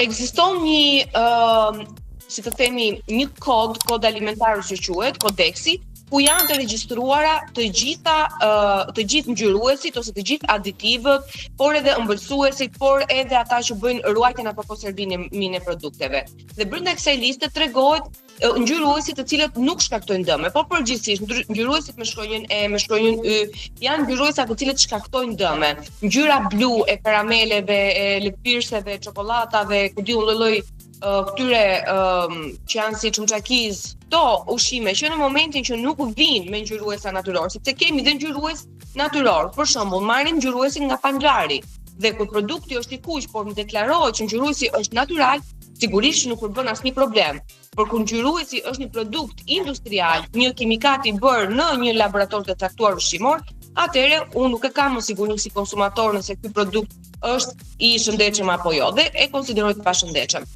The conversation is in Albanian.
Ekziston si të themi, një kod alimentar që quhet kodeksi, ku janë të regjistruara të gjithë ngjyruesit ose të gjithë aditivët, por edhe ëmbëlsuesit, por edhe ata që bëjnë ruajtjen apo konservimin e produkteve. Dhe brenda kësaj liste tregohet ngjyruesit të cilët nuk shkaktojnë dëme, por përgjithsisht ngjyruesit me shkronjën Y janë ngjyruesa të cilët shkaktojnë dëme. Ngjyra blu e karameleve, e lëpirseve, çokoladave, ku diun lloj këtyre që janë si çumçakiz, to ushqime që në momentin që nuk vinë me ngjyruesa natyror, sepse kemi dhe ngjyrues natyror. Për shembull, marrim ngjyruesin nga panglari dhe kur produkti është i kuq, por më deklarohet që ngjyruesi është natyral, sigurisht nuk përbën asnjë problem. Por kur ngjyruesi është një produkt industrial, një kimikat i bërë në një laborator të caktuar ushqimor, atëherë unë nuk e kam më sigurinë si konsumator nëse ky produkt është i shëndetshëm apo jo, dhe e konsideroj të pashëndetshëm.